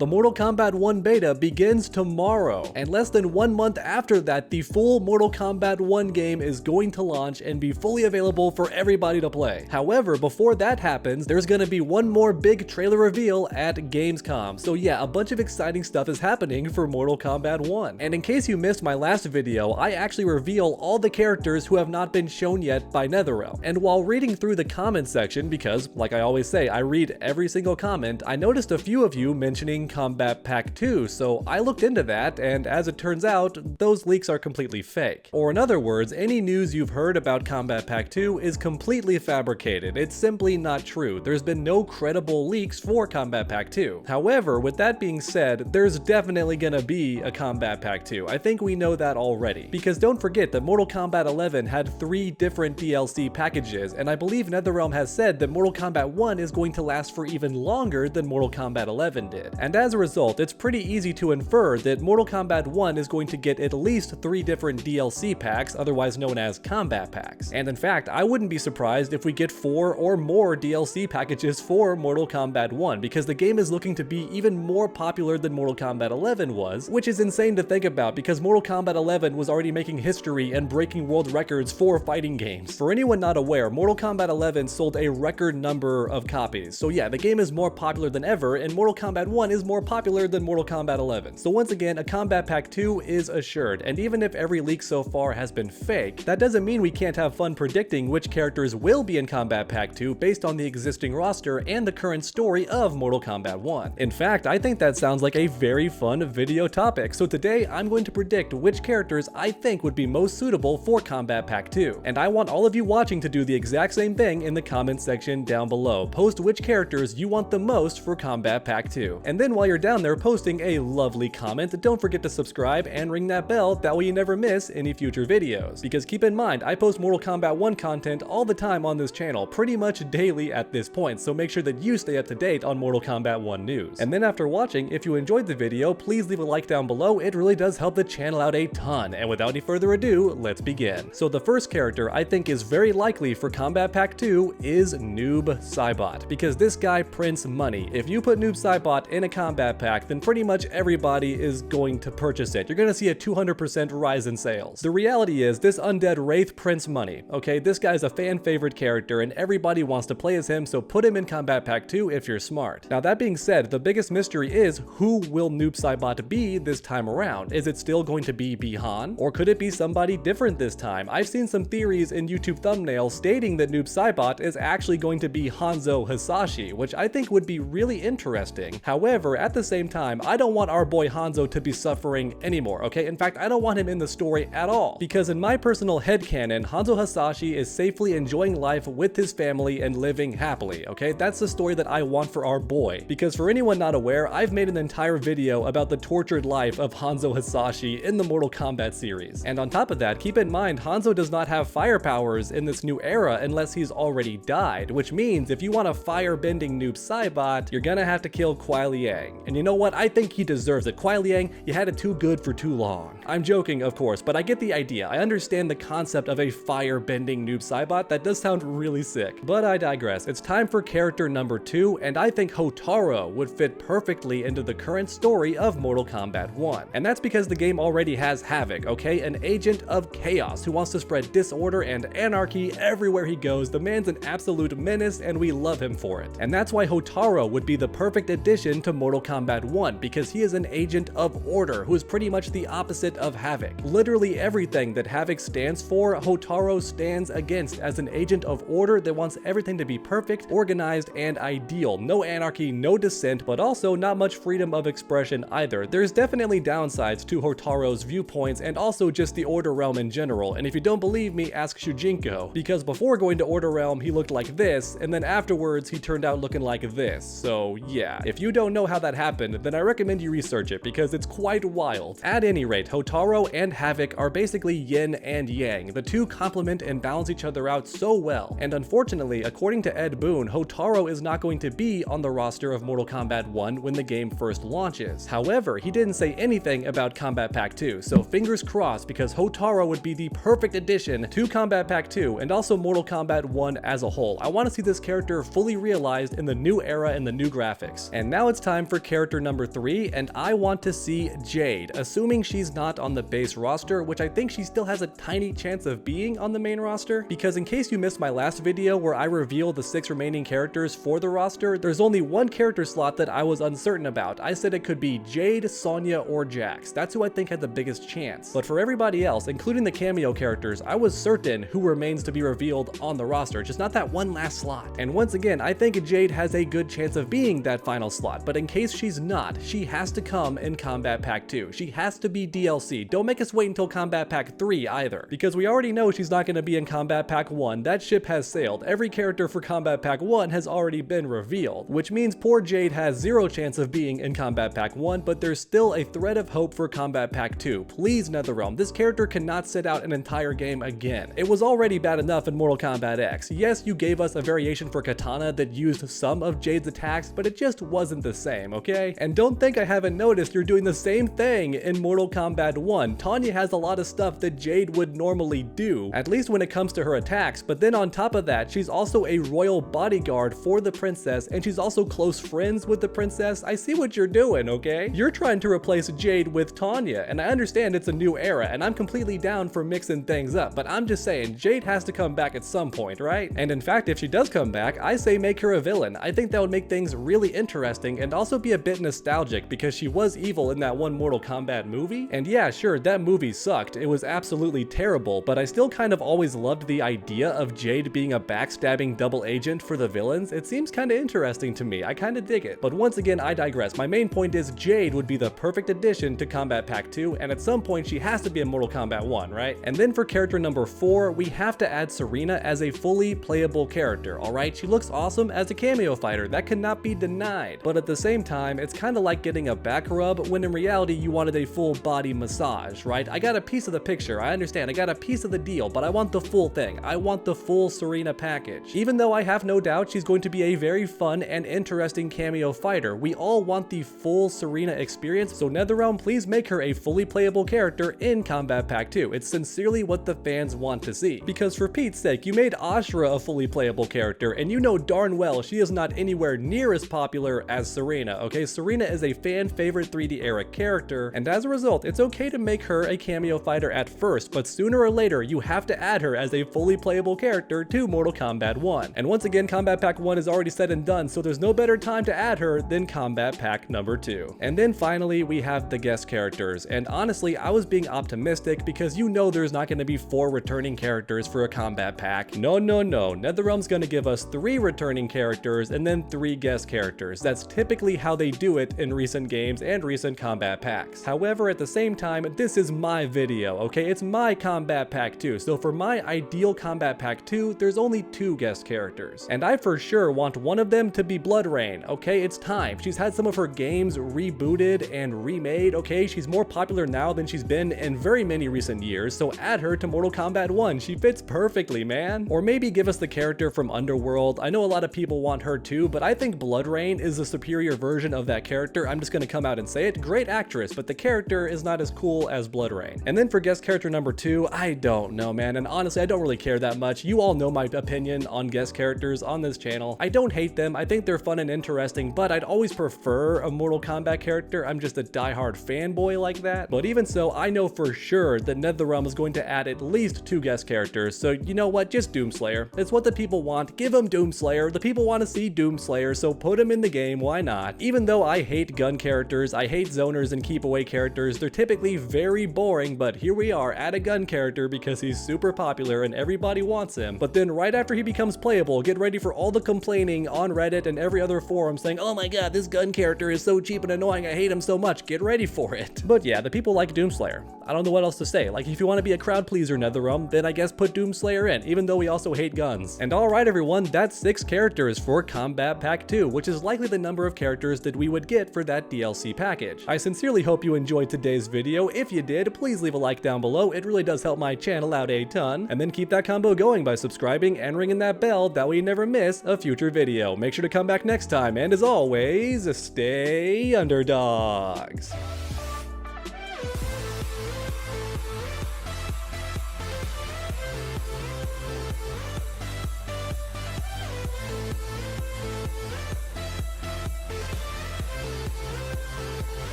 The Mortal Kombat 1 beta begins tomorrow, and less than 1 month after that, the full Mortal Kombat 1 game is going to launch and be fully available for everybody to play. However, before that happens, there's gonna be one more big trailer reveal at Gamescom. So yeah, a bunch of exciting stuff is happening for Mortal Kombat 1. And in case you missed my last video, I actually reveal all the characters who have not been shown yet by NetherRealm. And while reading through the comment section, because like I always say, I read every single comment, I noticed a few of you mentioning Kombat Pack 2, so I looked into that, and as it turns out, those leaks are completely fake. Or in other words, any news you've heard about Kombat Pack 2 is completely fabricated. It's simply not true. There's been no credible leaks for Kombat Pack 2. However, with that being said, there's definitely gonna be a Kombat Pack 2. I think we know that already. Because don't forget that Mortal Kombat 11 had 3 different DLC packages, and I believe NetherRealm has said that Mortal Kombat 1 is going to last for even longer than Mortal Kombat 11 did. And as a result, it's pretty easy to infer that Mortal Kombat 1 is going to get at least 3 different DLC packs, otherwise known as combat packs. And in fact, I wouldn't be surprised if we get 4 or more DLC packages for Mortal Kombat 1, because the game is looking to be even more popular than Mortal Kombat 11 was, which is insane to think about because Mortal Kombat 11 was already making history and breaking world records for fighting games. For anyone not aware, Mortal Kombat 11 sold a record number of copies. So yeah, the game is more popular than ever, and Mortal Kombat 1 is more popular than Mortal Kombat 11. So once again, a Kombat Pack 2 is assured, and even if every leak so far has been fake, that doesn't mean we can't have fun predicting which characters will be in Kombat Pack 2 based on the existing roster and the current story of Mortal Kombat 1. In fact, I think that sounds like a very fun video topic, so today I'm going to predict which characters I think would be most suitable for Kombat Pack 2. And I want all of you watching to do the exact same thing in the comment section down below. Post which characters you want the most for Kombat Pack 2. And then while you're down there posting a lovely comment, don't forget to subscribe and ring that bell, that way you never miss any future videos. Because keep in mind, I post Mortal Kombat 1 content all the time on this channel, pretty much daily at this point, so make sure that you stay up to date on Mortal Kombat 1 news. And then after watching, if you enjoyed the video, please leave a like down below, it really does help the channel out a ton. And without any further ado, let's begin. So the first character I think is very likely for Kombat Pack 2 is Noob Saibot, because this guy prints money. If you put Noob Saibot in a Kombat Pack, then pretty much everybody is going to purchase it. You're gonna see a 200% rise in sales. The reality is, this undead wraith prints money, okay? This guy's a fan favorite character and everybody wants to play as him, so put him in Kombat Pack 2 if you're smart. Now that being said, the biggest mystery is, who will Noob Saibot be this time around? Is it still going to be Bi-Han? Or could it be somebody different this time? I've seen some theories in YouTube thumbnails stating that Noob Saibot is actually going to be Hanzo Hasashi, which I think would be really interesting. However, at the same time, I don't want our boy Hanzo to be suffering anymore, okay? In fact, I don't want him in the story at all, because in my personal headcanon, Hanzo Hasashi is safely enjoying life with his family and living happily, okay? That's the story that I want for our boy. Because for anyone not aware, I've made an entire video about the tortured life of Hanzo Hasashi in the Mortal Kombat series. And on top of that, keep in mind, Hanzo does not have fire powers in this new era unless he's already died, which means if you want a fire-bending Noob Saibot, you're gonna have to kill Kuai Liang. And you know what? I think he deserves it. Kuai Liang, you had it too good for too long. I'm joking, of course, but I get the idea. I understand the concept of a fire-bending Noob Saibot. That does sound really sick. But I digress. It's time for character number 2, and I think Hotaru would fit perfectly into the current story of Mortal Kombat 1. And that's because the game already has Havoc, okay? An agent of chaos who wants to spread disorder and anarchy everywhere he goes. The man's an absolute menace, and we love him for it. And that's why Hotaru would be the perfect addition to Mortal Kombat 1, because he is an agent of order who is pretty much the opposite of Havoc. Literally everything that Havoc stands for, Hotaru stands against, as an agent of order that wants everything to be perfect, organized, and ideal. No anarchy, no dissent, but also not much freedom of expression either. There's definitely downsides to Hotaru's viewpoints and also just the Order Realm in general. And if you don't believe me, ask Shujinko, because before going to Order Realm, he looked like this, and then afterwards, he turned out looking like this. So yeah, if you don't know how that happened, then I recommend you research it, because it's quite wild. At any rate, Hotaru and Havoc are basically yin and yang. The two complement and balance each other out so well. And unfortunately, according to Ed Boon, Hotaru is not going to be on the roster of Mortal Kombat 1 when the game first launches. However, he didn't say anything about Kombat Pack 2, so fingers crossed, because Hotaru would be the perfect addition to Kombat Pack 2 and also Mortal Kombat 1 as a whole. I want to see this character fully realized in the new era and the new graphics. And now it's time for character number 3, and I want to see Jade, assuming she's not on the base roster, which I think she still has a tiny chance of being on the main roster, because in case you missed my last video where I revealed the 6 remaining characters for the roster, there's only one character slot that I was uncertain about. I said it could be Jade, Sonya, or Jax. That's who I think had the biggest chance. But for everybody else, including the cameo characters, I was certain who remains to be revealed on the roster, just not that one last slot. And once again, I think Jade has a good chance of being that final slot, but in case she's not, she has to come in Kombat Pack 2. She has to be DLC. Don't make us wait until Kombat Pack 3 either, because we already know she's not going to be in Kombat Pack 1. That ship has sailed. Every character for Kombat Pack 1 has already been revealed, which means poor Jade has zero chance of being in Kombat Pack 1, but there's still a thread of hope for Kombat Pack 2. Please, NetherRealm, this character cannot sit out an entire game again. It was already bad enough in Mortal Kombat X. Yes, you gave us a variation for Katana that used some of Jade's attacks, but it just wasn't the same, okay? And don't think I haven't noticed you're doing the same thing in Mortal Kombat 1. Tanya has a lot of stuff that Jade would normally do, at least when it comes to her attacks, but then on top of that, she's also a royal bodyguard for the princess, and she's also close friends with the princess. I see what you're doing, okay? You're trying to replace Jade with Tanya, and I understand it's a new era, and I'm completely down for mixing things up, but I'm just saying, Jade has to come back at some point, right? And in fact, if she does come back, I say make her a villain. I think that would make things really interesting and also be a bit nostalgic, because she was evil in that one Mortal Kombat movie. And yeah, sure, that movie sucked. It was absolutely terrible, but I still kind of always loved the idea of Jade being a backstabbing double agent for the villains. It seems kind of interesting to me. I kind of dig it. But once again, I digress. My main point is Jade would be the perfect addition to Kombat Pack 2, and at some point she has to be in Mortal Kombat 1, right? And then for character number 4, we have to add Sareena as a fully playable character, alright? She looks awesome as a cameo fighter, that cannot be denied. But at the same time, it's kind of like getting a back rub when in reality you wanted a full body massage, right? I got a piece of the picture, I understand, I got a piece of the deal, but I want the full thing. I want the full Sareena package. Even though I have no doubt she's going to be a very fun and interesting cameo fighter, we all want the full Sareena experience, so NetherRealm, please make her a fully playable character in Kombat Pack 2. It's sincerely what the fans want to see. Because for Pete's sake, you made Ashura a fully playable character, and you know darn well she is not anywhere near as popular as Sareena, okay? Sareena is a fan favorite 3D era character, and as a result, it's okay to make her a cameo fighter at first, but sooner or later, you have to add her as a fully playable character to Mortal Kombat 1. And once again, Kombat Pack 1 is already said and done, so there's no better time to add her than Kombat Pack number 2. And then finally, we have the guest characters, and honestly, I was being optimistic because you know there's not going to be 4 returning characters for a Kombat Pack. No, NetherRealm's going to give us 3 returning characters and then 3 guest characters. That's typically how they do it in recent games and recent Kombat Packs. However, at the same time, this is my video, okay? It's my Kombat Pack 2, so for my ideal Kombat Pack 2, there's only 2 guest characters. And I for sure want one of them to be BloodRayne, okay? It's time. She's had some of her games rebooted and remade, okay? She's more popular now than she's been in very many recent years, so add her to Mortal Kombat 1. She fits perfectly, man. Or maybe give us the character from Underworld. I know a lot of people want her too, but I think BloodRayne is a superior version of that character. I'm just gonna come out and say it. Great actress, but the character is not as cool as BloodRayne. And then for guest character number 2, I don't know, man, and honestly, I don't really care that much. You all know my opinion on guest characters on this channel. I don't hate them. I think they're fun and interesting, but I'd always prefer a Mortal Kombat character. I'm just a diehard fanboy like that. But even so, I know for sure that NetherRealm is going to add at least 2 guest characters, so you know what? Just Doomslayer. It's what the people want. Give them Doomslayer. The people want to see Doomslayer, so put him in the game. Why not? Even though I hate gun characters, I hate zoners and keep away characters, they're typically very boring, but here we are, add a gun character because he's super popular and everybody wants him. But then right after he becomes playable, get ready for all the complaining on Reddit and every other forum saying, oh my god, this gun character is so cheap and annoying, I hate him so much. Get ready for it. But yeah, the people like Doomslayer. I don't know what else to say. Like, if you want to be a crowd pleaser, NetherRealm, then I guess put Doomslayer in, even though we also hate guns. And alright everyone, that's 6 characters for Kombat Pack 2, which is likely the number of characters that we would get for that DLC package. I sincerely hope you enjoyed today's video. If you did, please leave a like down below. It really does help my channel out a ton. And then keep that combo going by subscribing and ringing that bell, that way you never miss a future video. Make sure to come back next time, and as always, stay underdogs.